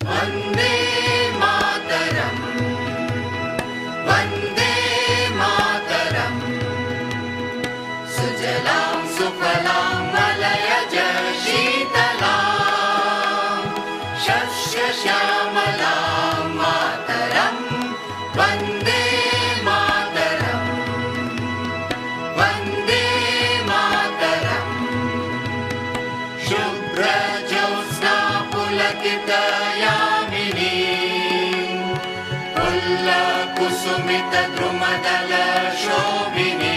ವಂದೇ ಮಾತರಂ, ವಂದೇ ಮಾತರಂ. ಸುಜಲಾಂ ಸುಫಲಾಂ ಮಲಯಜ ಶೀತಲಾಂ ಶಸ್ಯ ಶ್ಯಾಮಲಾಂ ಮಾತರಂ. ವಂದೇ ಮಾತರಂ, ವಂದೇ ಮಾತರಂ. ಶುಭ್ರ ಜ್ಯೋತ್ಸ್ನಾ ಪುಲಕಿತಯಾಮಿನೀ ಫುಲ್ಲ ಕುಸುಮಿತ ದ್ರುಮದಲ ಶೋಭಿನೀ